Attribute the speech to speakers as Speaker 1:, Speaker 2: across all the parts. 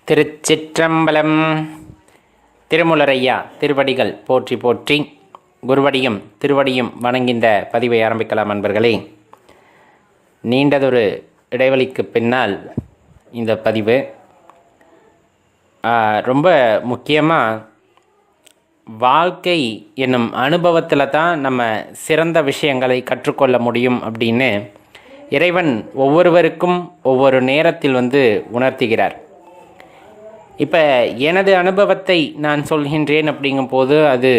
Speaker 1: திருச்சிற்றம்பலம். திருமுலரையா திருவடிகள் போற்றி போற்றி, குருவடியும் திருவடியும் வணங்கின்ற பதிவை ஆரம்பிக்கலாம். அன்பர்களே, நீண்டதொரு இடைவெளிக்கு பின்னால் இந்த பதிவு ரொம்ப முக்கியமாக வாழ்க்கை என்னும் அனுபவத்தில் தான் நம்ம சிறந்த விஷயங்களை கற்றுக்கொள்ள முடியும் அப்படின்னு இறைவன் ஒவ்வொருவருக்கும் ஒவ்வொரு நேரத்தில் உணர்த்துகிறார். இப்போ எனது அனுபவத்தை நான் சொல்கின்றேன் அப்படிங்கும்போது அது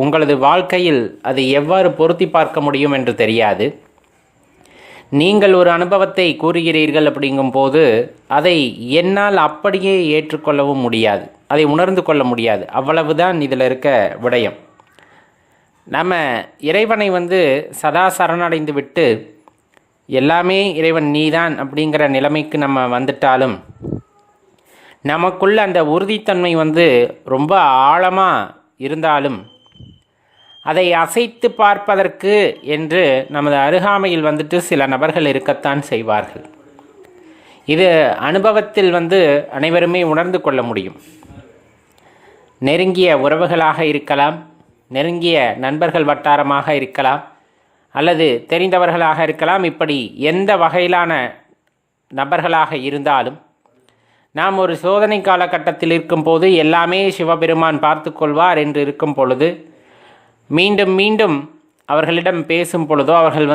Speaker 1: உங்களது வாழ்க்கையில் அதை எவ்வாறு பொருத்தி பார்க்க முடியும் என்று தெரியாது. நீங்கள் ஒரு அனுபவத்தை கூறுகிறீர்கள் அப்படிங்கும்போது அதை என்னால் அப்படியே ஏற்றுக்கொள்ளவும் முடியாது, அதை உணர்ந்து கொள்ள முடியாது. அவ்வளவுதான் இதில் இருக்க விடயம். நம்ம இறைவனை சதா சரணடைந்து விட்டு எல்லாமே இறைவன் நீதான் அப்படிங்கிற நிலைமைக்கு நம்ம வந்துட்டாலும் நமக்குள்ள அந்த உறுதித்தன்மை ரொம்ப ஆழமாக இருந்தாலும் அதை அசைத்து பார்ப்பதற்கு என்று நமது அருகாமையில் சில நபர்கள் இருக்கத்தான் செய்வார்கள். இது அனுபவத்தில் அனைவருமே உணர்ந்து கொள்ள முடியும். நெருங்கிய உறவுகளாக இருக்கலாம், நெருங்கிய நண்பர்கள் வட்டாரமாக இருக்கலாம், அல்லது தெரிந்தவர்களாக இருக்கலாம். இப்படி எந்த வகையிலான நபர்களாக இருந்தாலும் நாம் ஒரு சோதனை காலகட்டத்தில் இருக்கும்போது எல்லாமே சிவபெருமான் பார்த்து கொள்வார் என்று இருக்கும் பொழுது மீண்டும் மீண்டும் அவர்களிடம் பேசும் பொழுதோ, அவர்கள்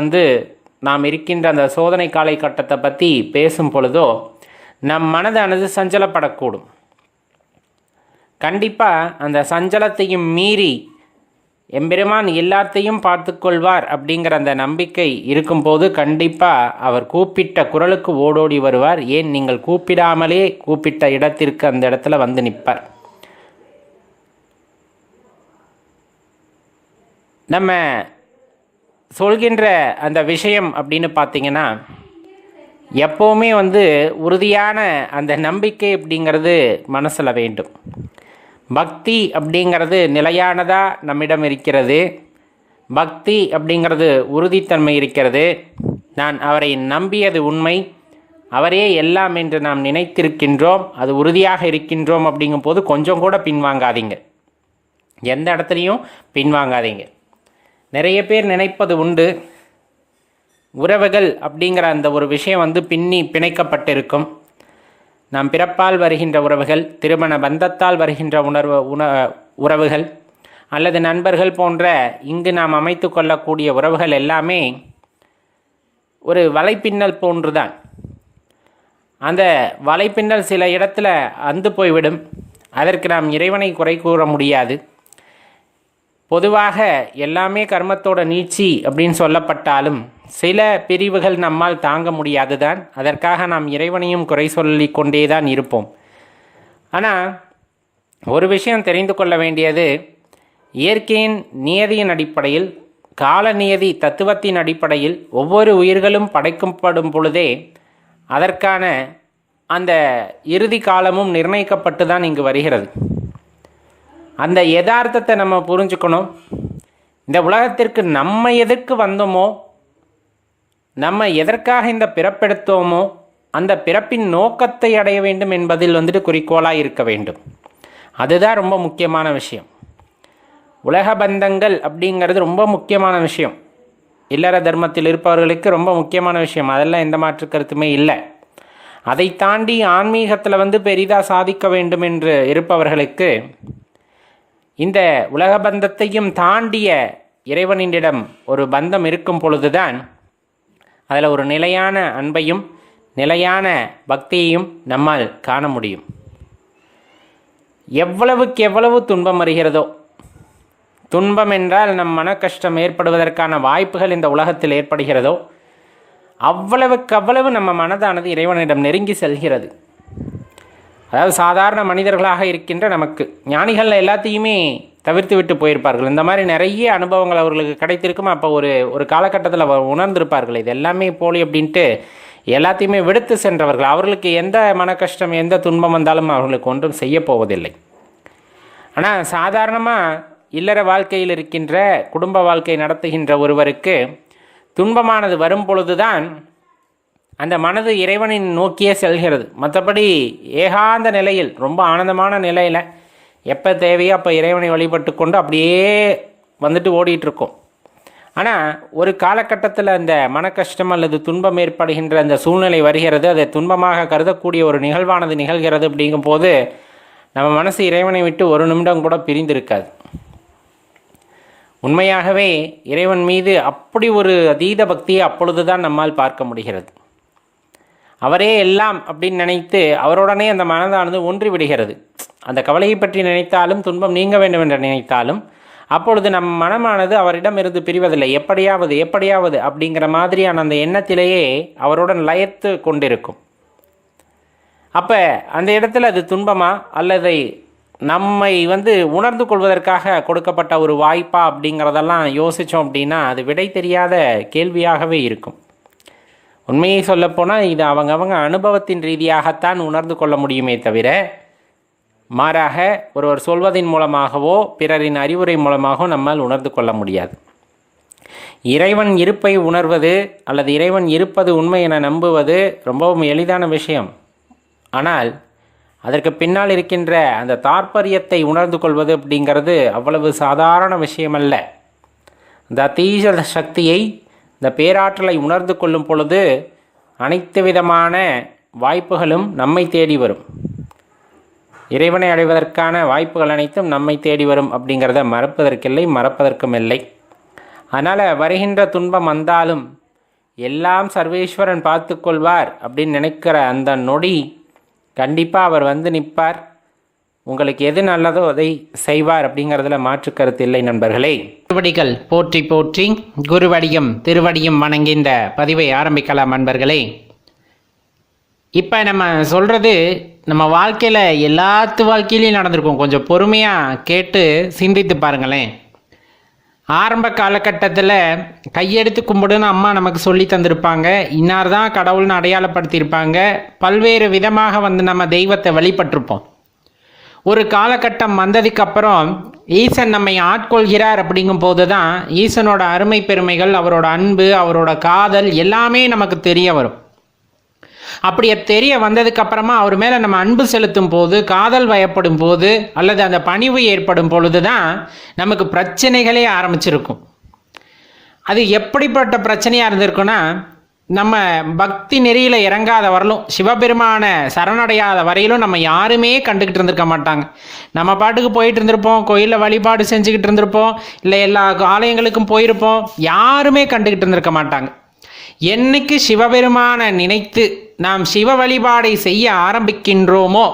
Speaker 1: நாம் இருக்கின்ற அந்த சோதனை காலகட்டத்தை பற்றி பேசும் பொழுதோ நம் மனதானது சஞ்சலப்படக்கூடும். கண்டிப்பாக அந்த சஞ்சலத்தையும் மீறி எம்பெருமான் எல்லாத்தையும் பார்த்து கொள்வார் அப்படிங்கிற அந்த நம்பிக்கை இருக்கும்போது கண்டிப்பாக அவர் கூப்பிட்ட குரலுக்கு ஓடோடி வருவார். ஏன், நீங்கள் கூப்பிடாமலே கூப்பிட்ட இடத்திற்கு அந்த இடத்துல நிற்பார். நம்ம சொல்கின்ற அந்த விஷயம் அப்படின்னு பார்த்தீங்கன்னா எப்போவுமே உறுதியான அந்த நம்பிக்கை அப்படிங்கிறது மனசில் வேண்டும். பக்தி அப்படிங்கிறது நிலையானதாக நம்மிடம் இருக்கிறது. பக்தி அப்படிங்கிறது உறுதித்தன்மை இருக்கிறது. நான் அவரை நம்பியது உண்மை, அவரே எல்லாம் என்று நாம் நினைத்திருக்கின்றோம், அது உறுதியாக இருக்கின்றோம். அப்படிங்கும்போது கொஞ்சம் கூட பின்வாங்காதீங்க, எந்த இடத்துலையும் பின்வாங்காதீங்க. நிறைய பேர் நினைப்பது உண்டு, உறவுகள் அப்படிங்கிற அந்த ஒரு விஷயம் பிணைக்கப்பட்டிருக்கும். நாம் பிறப்பால் வருகின்ற உறவுகள், திருமண பந்தத்தால் வருகின்ற உறவுகள், அல்லது நண்பர்கள் போன்ற இங்கு நாம் அமைத்து கொள்ளக்கூடிய உறவுகள் எல்லாமே ஒரு வலைப்பின்னல் போன்றுதான். அந்த வலைப்பின்னல் சில இடத்துல அந்து போய்விடும். அதற்கு நாம் இறைவனை குறை கூற முடியாது. பொதுவாக எல்லாமே கர்மத்தோட நீட்சி அப்படின்னு சொல்லப்பட்டாலும் சில பிரிவுகள் நம்மால் தாங்க முடியாது தான். அதற்காக நாம் இறைவனையும் குறை சொல்லி கொண்டே தான் இருப்போம். ஆனால் ஒரு விஷயம் தெரிந்து கொள்ள வேண்டியது, இயற்கையின் நியதியின் அடிப்படையில், கால நியதி தத்துவத்தின் அடிப்படையில் ஒவ்வொரு உயிர்களும் படைக்கப்படும் பொழுதே அதற்கான அந்த இறுதி காலமும் நிர்ணயிக்கப்பட்டு தான் இங்கு வருகிறது. அந்த யதார்த்தத்தை நம்ம புரிஞ்சுக்கணும். இந்த உலகத்திற்கு நம்ம எதற்கு வந்தோமோ, நம்ம எதற்காக இந்த பிறப்பெடுத்தோமோ அந்த பிறப்பின் நோக்கத்தை அடைய வேண்டும் என்பதில் குறிக்கோளாக இருக்க வேண்டும். அதுதான் ரொம்ப முக்கியமான விஷயம். உலக பந்தங்கள் அப்படிங்கிறது ரொம்ப முக்கியமான விஷயம். இல்லற தர்மத்தில் இருப்பவர்களுக்கு ரொம்ப முக்கியமான விஷயம். அதெல்லாம் எந்த மாற்று கருத்துமே இல்லை. அதை தாண்டி ஆன்மீகத்தில் பெரிதாக சாதிக்க வேண்டும் என்று இருப்பவர்களுக்கு இந்த உலக பந்தத்தையும் தாண்டிய இறைவனிடம் ஒரு பந்தம் இருக்கும் பொழுதுதான் அதில் ஒரு நிலையான அன்பையும் நிலையான பக்தியையும் நம்மால் காண முடியும். எவ்வளவுக்கு எவ்வளவு துன்பம் வருகிறதோ, துன்பம் என்றால் நம் மன கஷ்டம் ஏற்படுவதற்கான வாய்ப்புகள் இந்த உலகத்தில் ஏற்படுகிறதோ அவ்வளவுக்கு அவ்வளவு நம்ம மனதானது இறைவனிடம் நெருங்கி செல்கிறது. அதாவது சாதாரண மனிதர்களாக இருக்கின்ற நமக்கு, ஞானிகள் எல்லாத்தையுமே தவிர்த்து விட்டு போயிருப்பார்கள். இந்த மாதிரி நிறைய அனுபவங்கள் அவர்களுக்கு கிடைத்திருக்கும். அப்போ ஒரு காலகட்டத்தில் உணர்ந்திருப்பார்கள் இது எல்லாமே போலி அப்படின்ட்டு எல்லாத்தையுமே விடுத்து சென்றவர்கள். அவர்களுக்கு எந்த மன கஷ்டம் எந்த துன்பம் வந்தாலும் அவர்களுக்கு ஒன்றும் செய்ய போவதில்லை. ஆனால் சாதாரணமாக இல்லற வாழ்க்கையில் இருக்கின்ற, குடும்ப வாழ்க்கை நடத்துகின்ற ஒருவருக்கு துன்பமானது வரும் பொழுதுதான் அந்த மனது இறைவனின் நோக்கியே செல்கிறது. மற்றபடி ஏகாந்த நிலையில், ரொம்ப ஆனந்தமான நிலையில் எப்போ தேவையோ அப்போ இறைவனை வழிபட்டு கொண்டு அப்படியே வந்துட்டு ஓடிட்டுருக்கோம். ஆனால் ஒரு காலகட்டத்தில் அந்த மன கஷ்டம் அல்லது துன்பம் ஏற்படுகின்ற அந்த சூழ்நிலை வருகிறது. அதை துன்பமாக கருதக்கூடிய ஒரு நிகழ்வானது நிகழ்கிறது. அப்படிங்கும்போது நம்ம மனசு இறைவனை விட்டு ஒரு நிமிடம் கூட பிரிந்திருக்காது. உண்மையாகவே இறைவன் மீது அப்படி ஒரு அதீத பக்தியை அப்பொழுது தான் நம்மால் பார்க்க முடிகிறது. அவரே எல்லாம் அப்படின்னு நினைத்து அவருடனே அந்த மனதானது ஒன்றி விடுகிறது. அந்த கவலையை பற்றி நினைத்தாலும், துன்பம் நீங்க வேண்டும் என்று நினைத்தாலும், அப்பொழுது நம் மனமானது அவரிடமிருந்து பிரிவதில்லை. எப்படியாவது அப்படிங்கிற மாதிரியான அந்த எண்ணத்திலேயே அவருடன் லயத்து கொண்டிருக்கும். அப்போ அந்த இடத்துல அது துன்பமா அல்லது நம்மை உணர்ந்து கொள்வதற்காக கொடுக்கப்பட்ட ஒரு வாய்ப்பா அப்படிங்கிறதெல்லாம் யோசித்தோம் அப்படின்னா அது விடை தெரியாத கேள்வியாகவே இருக்கும். உண்மையை சொல்லப்போனால் இது அவங்க அனுபவத்தின் ரீதியாகத்தான் உணர்ந்து கொள்ள முடியுமே தவிர, மாறாக ஒருவர் சொல்வதின் மூலமாகவோ பிறரின் அறிவுரை மூலமாகவோ நம்மால் உணர்ந்து கொள்ள முடியாது. இறைவன் இருப்பை உணர்வது அல்லது இறைவன் இருப்பது உண்மை என நம்புவது ரொம்பவும் எளிதான விஷயம். ஆனால் அதற்கு பின்னால் இருக்கின்ற அந்த தாற்பயத்தை உணர்ந்து கொள்வது அப்படிங்கிறது அவ்வளவு சாதாரண விஷயமல்ல. இந்த அதீத சக்தியை, இந்த பேராற்றலை உணர்ந்து கொள்ளும் பொழுது அனைத்து விதமான வாய்ப்புகளும் நம்மை தேடி வரும். இறைவனை அடைவதற்கான வாய்ப்புகள் அனைத்தும் நம்மை தேடி வரும் அப்படிங்கிறத மறப்பதற்கில்லை, மறப்பதற்கும் இல்லை. அதனால் வருகின்ற துன்பம் வந்தாலும் எல்லாம் சர்வேஸ்வரன் பார்த்து கொள்வார் அப்படின்னு நினைக்கிற அந்த நொடி கண்டிப்பாக அவர் நிற்பார். உங்களுக்கு எது நல்லதோ அதை செய்வார் அப்படிங்கிறதுல மாற்று கருத்து இல்லை நண்பர்களே. திருவடிகள் போற்றி போற்றி, குருவடியும் திருவடியும் வணங்கி இந்த பதிவை ஆரம்பிக்கலாம் நண்பர்களே. இப்போ நம்ம சொல்கிறது நம்ம வாழ்க்கையில் எல்லாத்து வாழ்க்கையிலையும் நடந்திருக்கும். கொஞ்சம் பொறுமையாக கேட்டு சிந்தித்து பாருங்களேன். ஆரம்ப காலகட்டத்தில் கையெடுத்து கும்பிடுன்னு அம்மா நமக்கு சொல்லி தந்திருப்பாங்க. இன்னார் தான் கடவுள்னு அடையாளப்படுத்தியிருப்பாங்க. பல்வேறு விதமாக நம்ம தெய்வத்தை வழிபட்டிருப்போம். ஒரு காலகட்டம் வந்ததுக்கப்புறம் ஈசன் நம்மை ஆட்கொள்கிறார் அப்படிங்கும் போது தான் ஈசனோட அருமை பெருமைகள், அவரோட அன்பு, அவரோட காதல் எல்லாமே நமக்கு தெரிய வரும். அப்படி தெரிய வந்ததுக்கப்புறமா அவர் மேலே நம்ம அன்பு செலுத்தும் போது, காதல் வயப்படும் போது அல்லது அந்த பணிவு ஏற்படும் பொழுது தான் நமக்கு பிரச்சனைகளே ஆரம்பிச்சிருக்கும். அது எப்படிப்பட்ட பிரச்சனையாக இருந்திருக்குன்னா, நம்ம பக்தி நெறியில் இறங்காத வரலும், சிவபெருமான சரணடையாத வரையிலும் நம்ம யாருமே கண்டுக்கிட்டு இருந்திருக்க மாட்டாங்க. நம்ம பாட்டுக்கு போயிட்டு இருந்திருப்போம், கோயிலில் வழிபாடு செஞ்சுக்கிட்டு இருந்திருப்போம், இல்லை எல்லா ஆலயங்களுக்கும் போயிருப்போம், யாருமே கண்டுக்கிட்டு இருந்திருக்க மாட்டாங்க. என்னைக்கு சிவபெருமான நினைத்து நாம் சிவ வழிபாடை செய்ய ஆரம்பிக்கின்றோமோ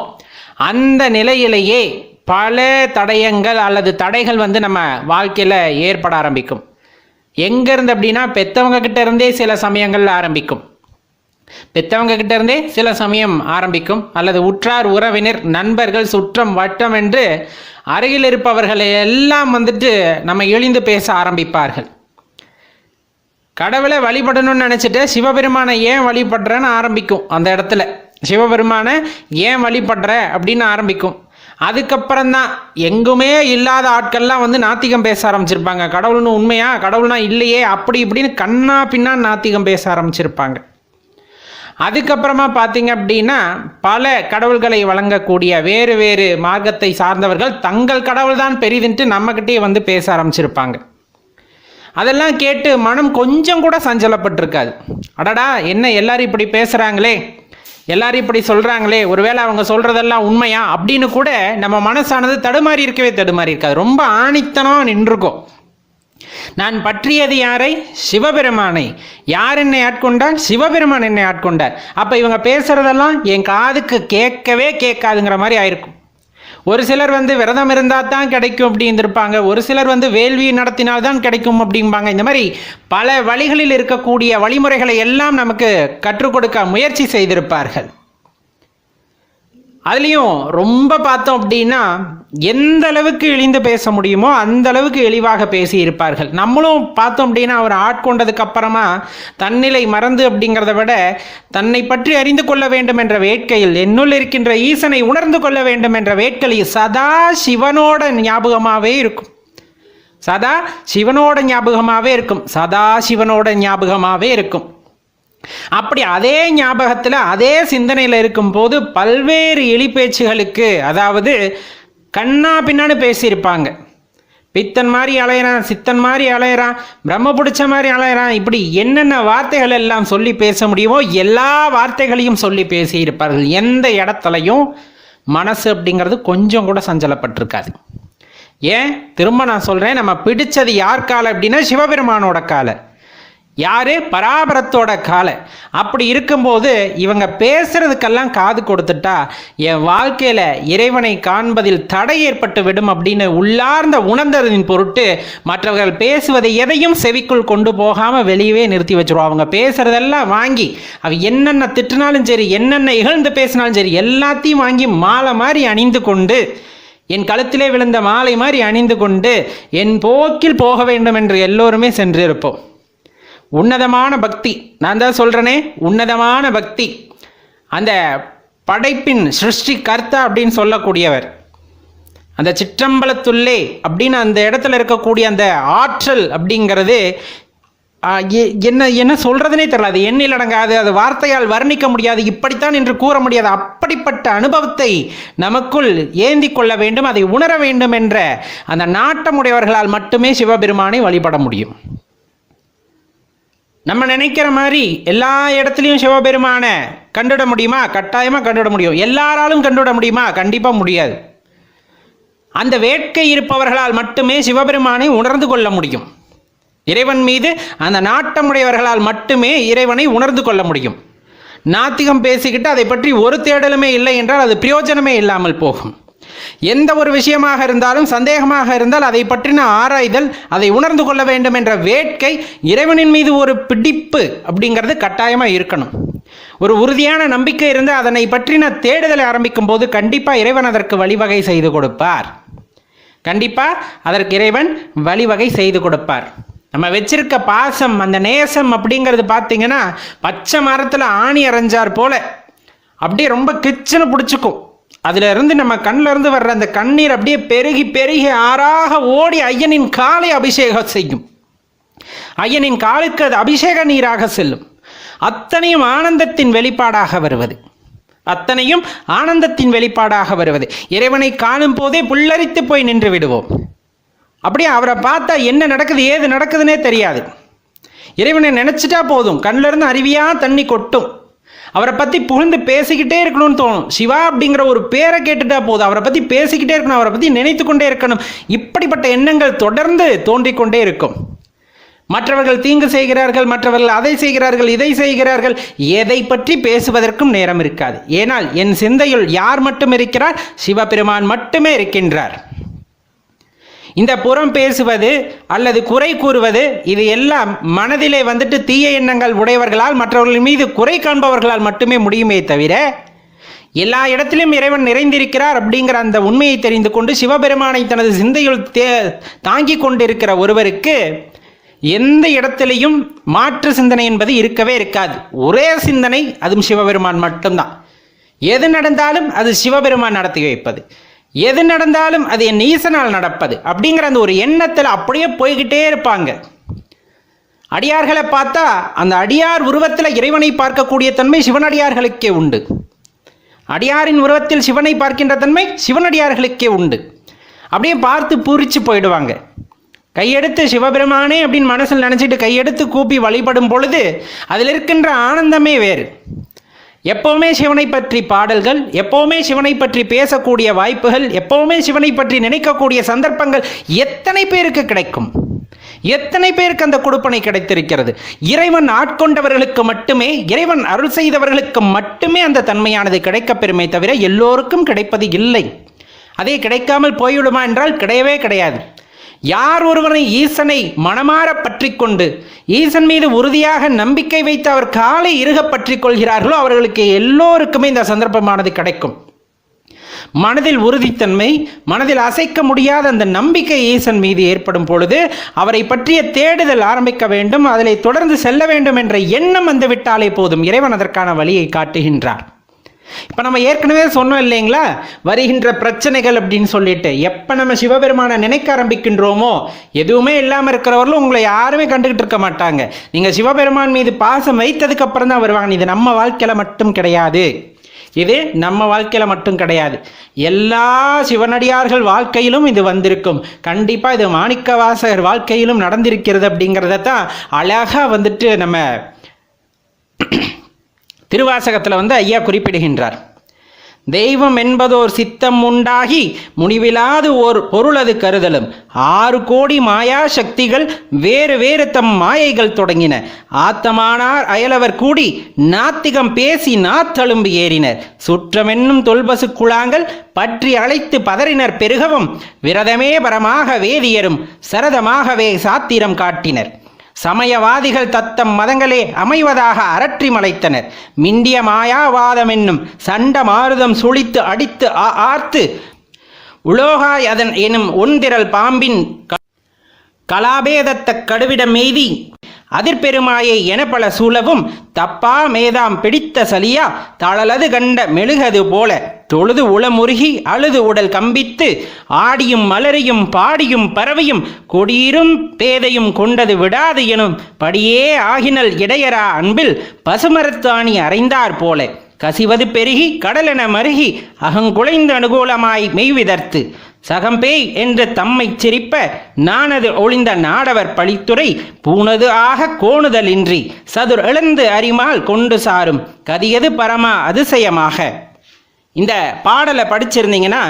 Speaker 1: அந்த நிலையிலேயே பல தடயங்கள் அல்லது தடைகள் நம்ம வாழ்க்கையில் ஏற்பட ஆரம்பிக்கும். எங்கேருந்து அப்படின்னா பெற்றவங்க கிட்ட இருந்தே சில சமயங்கள் ஆரம்பிக்கும். அல்லது உற்றார் உறவினர், நண்பர்கள், சுற்றம், வட்டம் என்று அருகில் இருப்பவர்கள் எல்லாம் நம்ம இழிந்து பேச ஆரம்பிப்பார்கள். கடவுளை வழிபடணும்னு நினச்சிட்டு சிவபெருமானை ஏன் வழிபடுறேன்னு ஆரம்பிக்கும். அந்த இடத்துல சிவபெருமானை ஏன் வழிபடுற அப்படின்னு ஆரம்பிக்கும். அதுக்கப்புறம்தான் எங்குமே இல்லாத ஆட்கள்லாம் நாத்திகம் பேச ஆரம்பிச்சிருப்பாங்க. கடவுள்னு உண்மையா, கடவுள்னா இல்லையே, அப்படி இப்படின்னு கண்ணா பின்னா நாத்திகம் பேச ஆரம்பிச்சிருப்பாங்க. அதுக்கப்புறமா பார்த்தீங்க அப்படின்னா பல கடவுள்களை வழங்கக்கூடிய வேறு வேறு மார்க்கத்தை சார்ந்தவர்கள் தங்கள் கடவுள் தான் பெரிதுன்ட்டு நம்மக்கிட்டே பேச ஆரம்பிச்சிருப்பாங்க. அதெல்லாம் கேட்டு மனம் கொஞ்சம் கூட சஞ்சலப்பட்டிருக்காது. அடடா, என்ன எல்லாரும் இப்படி பேசுகிறாங்களே, எல்லாரும் இப்படி சொல்கிறாங்களே, ஒருவேளை அவங்க சொல்கிறதெல்லாம் உண்மையா அப்படின்னு கூட நம்ம மனசானது தடுமாறி இருக்காது. ரொம்ப ஆணித்தனம் நின்றுக்கும். நான் பற்றியது யாரை? சிவபெருமானை. யார் என்னை ஆட்கொண்டார்? சிவபெருமான் என்னை ஆட்கொண்டார். அப்போ இவங்க பேசுகிறதெல்லாம் என் காதுக்கு கேட்கவே கேட்காதுங்கிற மாதிரி ஆயிருக்கும். ஒரு சிலர் விரதம் இருந்தால் தான் கிடைக்கும் அப்படின்னு இருப்பாங்க. ஒரு சிலர் வேள்வி நடத்தினால்தான் கிடைக்கும் அப்படிம்பாங்க. இந்த மாதிரி பல வழிகளில் இருக்கக்கூடிய வழிமுறைகளை எல்லாம் நமக்கு கற்றுக் கொடுக்க முயற்சி செய்திருப்பார்கள். அதுலேயும் ரொம்ப பார்த்தோம் அப்படின்னா எந்த அளவுக்கு இழிந்து பேச முடியுமோ அந்த அளவுக்கு எளிவாக பேசியிருப்பார்கள். நம்மளும் பார்த்தோம் அப்படின்னா அவர் ஆட்கொண்டதுக்கு அப்புறமா தன்னிலை மறந்து அப்படிங்கிறத விட தன்னை பற்றி அறிந்து கொள்ள வேண்டும் என்ற வேட்கையில், என்னுள் இருக்கின்ற ஈசனை உணர்ந்து கொள்ள வேண்டும் என்ற வேட்கையில் சதா சிவனோட ஞாபகமாகவே இருக்கும். சதா சிவனோட ஞாபகமாகவே இருக்கும். அப்படி அதே ஞாபகத்தில் அதே சிந்தனையில் இருக்கும்போது பல்வேறு இழிபேச்சுகளுக்கு, அதாவது கண்ணா பின்னான்னு பேசியிருப்பாங்க. பித்தன் மாதிரி அலையிறான், சித்தன் மாதிரி அலையிறான், பிரம்ம பிடிச்ச மாதிரி அலையிறான், இப்படி என்னென்ன வார்த்தைகள் எல்லாம் சொல்லி பேச முடியுமோ எல்லா வார்த்தைகளையும் சொல்லி பேசியிருப்பார்கள். எந்த இடத்துலையும் மனசு அப்படிங்கிறது கொஞ்சம் கூட சஞ்சலப்பட்டிருக்காது. ஏன் திரும்ப நான் சொல்கிறேன், நம்ம பிடிச்சது யார் காலை அப்படின்னா சிவபெருமானோட காலை. யாரு? பராபரத்தோட காலை. அப்படி இருக்கும்போது இவங்க பேசுறதுக்கெல்லாம் காது கொடுத்துட்டா என் வாழ்க்கையில் இறைவனை காண்பதில் தடை ஏற்பட்டு விடும் அப்படின்னு உள்ளார்ந்த உணர்ந்ததின் பொருட்டு மற்றவர்கள் பேசுவதை எதையும் செவிக்குள் கொண்டு போகாமல் வெளியவே நிறுத்தி வச்சுருவோம். அவங்க பேசுறதெல்லாம் வாங்கி அவ என்னென்ன திட்டினாலும் சரி, என்னென்ன இகழ்ந்து பேசினாலும் சரி, எல்லாத்தையும் வாங்கி மாலை மாதிரி அணிந்து கொண்டு, என் கழுத்திலே விழுந்த மாலை மாதிரி அணிந்து கொண்டு என் போக்கில் போக வேண்டும் என்று எல்லோருமே சென்றிருப்போம். உன்னதமான பக்தி, நான் தான் சொல்கிறேனே, உன்னதமான பக்தி. அந்த படைப்பின் சிருஷ்டி கர்த்தா அப்படின்னு சொல்லக்கூடியவர், அந்த சிற்றம்பலத்துள்ளே அப்படின்னு அந்த இடத்துல இருக்கக்கூடிய அந்த ஆற்றல் அப்படிங்கிறது என்ன சொல்கிறதுனே தெரியல. அது எண்ணில் அடங்காது, அது வார்த்தையால் வர்ணிக்க முடியாது, இப்படித்தான் என்று கூற முடியாது. அப்படிப்பட்ட அனுபவத்தை நமக்குள் ஏந்தி கொள்ள வேண்டும், அதை உணர வேண்டும் என்ற அந்த நாட்டமுடையவர்களால் மட்டுமே சிவபெருமானை வழிபட முடியும். நம்ம நினைக்கிற மாதிரி எல்லா இடத்துலையும் சிவபெருமானை கண்டுவிட முடியுமா? கட்டாயமாக கண்டுவிட முடியும். எல்லாராலும் கண்டுவிட முடியுமா? கண்டிப்பாக முடியாது. அந்த வேட்கை இருப்பவர்களால் மட்டுமே சிவபெருமானை உணர்ந்து கொள்ள முடியும். இறைவன் மீது அந்த நாட்டமுடையவர்களால் மட்டுமே இறைவனை உணர்ந்து கொள்ள முடியும். நாத்திகம் பேசிக்கிட்டு அதை பற்றி ஒரு தேடலுமே இல்லை என்றால் அது பிரயோஜனமே இல்லாமல் போகும். எந்த ஒரு விஷயமாக இருந்தாலும் சந்தேகமாக இருந்தால் அதை பற்றின ஆராய்தல், அதை உணர்ந்து கொள்ள வேண்டும் என்ற வேட்கை, இறைவனின் மீது ஒரு பிடிப்பு அப்படிங்கிறது கட்டாயமாக இருக்கணும். ஒரு உறுதியான நம்பிக்கை இருந்து அதனை பற்றின தேடுதலை ஆரம்பிக்கும் போது கண்டிப்பாக இறைவன் அதற்கு வழிவகை செய்து கொடுப்பார். கண்டிப்பாக அதற்கு இறைவன் வழிவகை செய்து கொடுப்பார். நம்ம வச்சிருக்க பாசம், அந்த நேசம் அப்படிங்கிறது பார்த்தீங்கன்னா பச்சை மரத்தில் ஆணி அரைஞ்சார் போல அப்படியே ரொம்ப கிச்சனை பிடிச்சிக்கும். அதில் இருந்து நம்ம கண்ணில் இருந்து வர்ற அந்த கண்ணீர் அப்படியே பெருகி பெருகி ஆறாக ஓடி ஐயனின் காலை அபிஷேகம் செய்யும். ஐயனின் காலுக்கு அது அபிஷேக நீராக செல்லும். அத்தனையும் ஆனந்தத்தின் வெளிப்பாடாக வருவது, அத்தனையும் ஆனந்தத்தின் வெளிப்பாடாக வருவது. இறைவனை காணும் போதே புல்லரித்து போய் நின்று விடுவோம். அப்படியே அவரை பார்த்தா என்ன நடக்குது ஏது நடக்குதுன்னே தெரியாது. இறைவனை நினச்சிட்டா போதும், கண்ணிலிருந்து அருவியாக தண்ணி கொட்டும். அவரை பற்றி புகழ்ந்து பேசிக்கிட்டே இருக்கணும்னு தோணும். சிவா அப்படிங்கிற ஒரு பேரை கேட்டுட்டா போதும், அவரை பற்றி பேசிக்கிட்டே இருக்கணும், அவரை பற்றி நினைத்து கொண்டே இருக்கணும். இப்படிப்பட்ட எண்ணங்கள் தொடர்ந்து தோன்றிக்கொண்டே இருக்கும். மற்றவர்கள் தீங்கு செய்கிறார்கள், மற்றவர்கள் அதை செய்கிறார்கள், இதை செய்கிறார்கள், எதை பற்றி பேசுவதற்கும் நேரம் இருக்காது. ஏனால் என் சிந்தையில் யார் மட்டும் இருக்கிறார்? சிவபெருமான் மட்டுமே இருக்கின்றார். இந்த புறம் பேசுவது அல்லது குறை கூறுவது இது எல்லாம் மனதிலே வந்துட்டு தீய எண்ணங்கள் உடையவர்களால், மற்றவர்கள் மீது குறை காண்பவர்களால் மட்டுமே முடியுமே தவிர, எல்லா இடத்திலும் இறைவன் நிறைந்திருக்கிறார் அப்படிங்கிற அந்த உண்மையை தெரிந்து கொண்டு சிவபெருமானை தனது சிந்தையில் தாங்கி கொண்டிருக்கிற ஒருவருக்கு எந்த இடத்திலையும் மாற்று சிந்தனை என்பது இருக்கவே இருக்காது. ஒரே சிந்தனை, அதுவும் சிவபெருமான் மட்டும்தான். எது நடந்தாலும் அது சிவபெருமான் நடத்தி வைப்பது, எது நடந்தாலும் அது என் ஈசனால் நடப்பது அப்படிங்கிற அந்த ஒரு எண்ணத்தில் அப்படியே போய்கிட்டே இருப்பாங்க. அடியார்களை பார்த்தா அந்த அடியார் உருவத்தில் இறைவனை பார்க்கக்கூடிய தன்மை சிவனடியார்களுக்கே உண்டு. அடியாரின் உருவத்தில் சிவனை பார்க்கின்ற தன்மை சிவனடியார்களுக்கே உண்டு. அப்படியே பார்த்து பூரிச்சு போயிடுவாங்க. கையெடுத்து சிவபெருமானே அப்படின்னு மனசில் நினச்சிட்டு கையெடுத்து கூப்பி வழிபடும் பொழுது அதில் இருக்கின்ற ஆனந்தமே வேறு. எப்போவுமே சிவனை பற்றி பாடல்கள், எப்போவுமே சிவனை பற்றி பேசக்கூடிய வாய்ப்புகள், எப்போவுமே சிவனை பற்றி நினைக்கக்கூடிய சந்தர்ப்பங்கள் எத்தனை பேருக்கு கிடைக்கும்? எத்தனை பேருக்கு அந்த கொடுப்பனை கிடைத்திருக்கிறது? இறைவன் ஆட்கொண்டவர்களுக்கு மட்டுமே, இறைவன் அருள் செய்தவர்களுக்கு மட்டுமே அந்த தன்மையானது கிடைக்கப் பெறுமே தவிர எல்லோருக்கும் கிடைப்பது இல்லை. அதே கிடைக்காமல் போய்விடுமா என்றால் கிடையவே கிடையாது. யார் ஒருவனை ஈசனை மனமாற பற்றி கொண்டு ஈசன் மீது உறுதியாக நம்பிக்கை வைத்து அவர் காலை இறுக பற்றி கொள்கிறார்களோ அவர்களுக்கு எல்லோருக்குமே இந்த சந்தர்ப்பமானது கிடைக்கும். மனதில் உறுதித்தன்மை, மனதில் அசைக்க முடியாத அந்த நம்பிக்கை ஈசன் மீது ஏற்படும் பொழுது அவரை பற்றிய தேடுதல் ஆரம்பிக்க வேண்டும், அதில் தொடர்ந்து செல்ல வேண்டும் என்ற எண்ணம் வந்து விட்டாலே போதும், இறைவன் அதற்கான வழியை காட்டுகின்றார். இப்போ நம்ம ஏற்கனவே சொன்னோம் இல்லைங்களா, வருகின்ற பிரச்சனைகள் அப்படின்னு சொல்லிட்டு, எப்போ நம்ம சிவபெருமானை நினைக்க ஆரம்பிக்கின்றோமோ எதுவுமே இல்லாமல் இருக்கிறவர்களும் உங்களை யாருமே கண்டுகிட்டு இருக்க மாட்டாங்க. நீங்கள் சிவபெருமான் மீது பாசம் வைத்ததுக்கு அப்புறம் தான் வருவாங்க. இது நம்ம வாழ்க்கையில் மட்டும் கிடையாது, இது நம்ம வாழ்க்கையில் மட்டும் கிடையாது, எல்லா சிவனடியார்கள் வாழ்க்கையிலும் இது வந்திருக்கும். கண்டிப்பாக இது மாணிக்கவாசகர் வாழ்க்கையிலும் நடந்திருக்கிறது அப்படிங்கிறத தான் அழகாக நம்ம திருவாசகத்தில் ஐயா குறிப்பிடுகின்றார். தெய்வம் என்பதோர் சித்தம் உண்டாகி முடிவிலாது ஓர் பொருளது கருதலும் 6 கோடி மாயா சக்திகள் வேறு வேறு தம் மாயைகள் தொடங்கின. ஆத்தமானார் அயலவர் கூடி நாத்திகம் பேசி நாத்தழும்பு ஏறினர். சுற்றமென்னும் தொல்பசு குழாங்கள் பற்றி அழைத்து பதறினர் பெருகவும் விரதமே பரமாக வேதியரும் சரதமாகவே சாத்திரம் காட்டினர். சமயவாதிகள் தத்தம் மதங்களே அமைவதாக அரற்றி மலைத்தனர். மிண்டிய மாயாவாதம் என்னும் சண்ட மாருதம் சுழித்து அடித்து ஆர்த்து உலோகாய் அதன் எனும் ஒன்திரல் பாம்பின் கலாபேதத்த கடுவிடம் எய்தி அதிர்பெருமாயை என பல சூழவும் தப்பா மேதாம் பிடித்த சலியா தளலது கண்ட மெழுகது போல தொழுது உளமுருகி அழுது உடல் கம்பித்து ஆடியும் மலரையும் பாடியும் பறவையும் கொடியிரும் பேதையும் கொண்டது விடாது எனும் படியே ஆகினல் இடையரா அன்பில் பசுமரத்தாணி அறைந்தார் போல கசிவது பெருகி கடலென மருகி அகங்குலைந்து அனுகூலமாய் மெய்விதர்த்து சகம்பேய் என்று தம்மை சிரிப்ப நானது ஒளிந்த நாடவர் பழித்துறை பூனது ஆக கோணுதலின்றி சதுர் இழந்து அரிமால் கொண்டு சாரும் கதியது பரமா அதிசயமாக. இந்த பாடலை படிச்சிருந்தீங்கன்னா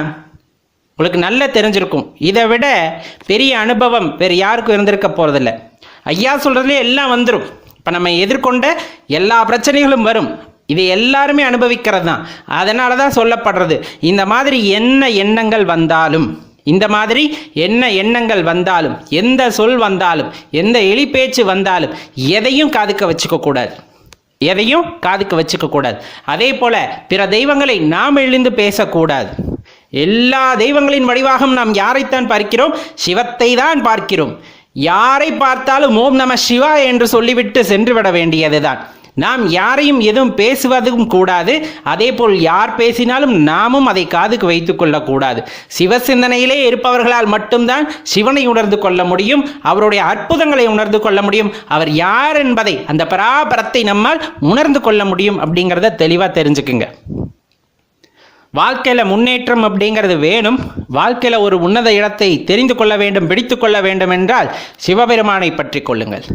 Speaker 1: உங்களுக்கு நல்லா தெரிஞ்சிருக்கும். இதை விட பெரிய அனுபவம் வேறு யாருக்கும் இருந்திருக்க போகிறதில்ல. ஐயா சொல்கிறதுலே எல்லாம் வந்துடும். இப்போ நம்ம எதிர்கொண்ட எல்லா பிரச்சனைகளும் வரும், இது எல்லாருமே அனுபவிக்கிறது தான். அதனால தான் சொல்லப்படுறது, இந்த மாதிரி என்ன எண்ணங்கள் வந்தாலும், இந்த மாதிரி என்ன எண்ணங்கள் வந்தாலும், எந்த சொல் வந்தாலும், எந்த எலி பேச்சு வந்தாலும் எதையும் காதுக்க வச்சுக்க கூடாது, எதையும் காதுக்க வச்சுக்க கூடாது. அதே போல பிற தெய்வங்களை நாம் எழுந்து பேசக்கூடாது. எல்லா தெய்வங்களின் வடிவாகவும் நாம் யாரைத்தான் பார்க்கிறோம்? சிவத்தை தான் பார்க்கிறோம். யாரை பார்த்தாலும் ஓம் நம சிவா என்று சொல்லிவிட்டு சென்றுவிட வேண்டியதுதான். நாம் யாரையும் எதுவும் பேசுவதும் கூடாது. அதே போல் யார் பேசினாலும் நாமும் அதை காதுக்கு வைத்துக் கொள்ளக்கூடாது. சிவ சிந்தனையிலே இருப்பவர்களால் மட்டும்தான் சிவனை உணர்ந்து கொள்ள முடியும், அவருடைய அற்புதங்களை உணர்ந்து கொள்ள முடியும், அவர் யார் என்பதை, அந்த பராபரத்தை நம்மால் உணர்ந்து கொள்ள முடியும். அப்படிங்கிறத தெளிவாக தெரிஞ்சுக்குங்க. வாழ்க்கையில் முன்னேற்றம் அப்படிங்கிறது வேணும். வாழ்க்கையில் ஒரு உன்னத இடத்தை தெரிந்து கொள்ள வேண்டும், பிடித்து கொள்ள வேண்டும் என்றால் சிவபெருமானை பற்றி கொள்ளுங்கள்.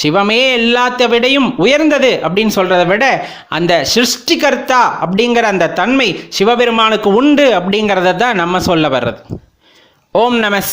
Speaker 1: சிவமே எல்லாத்த விடையும் உயர்ந்தது அப்படின்னு சொல்கிறத விட அந்த சிருஷ்டிகர்த்தா அப்படிங்கிற அந்த தன்மை சிவபெருமானுக்கு உண்டு அப்படிங்கிறத தான் நம்ம சொல்ல வர்றது. ஓம் நம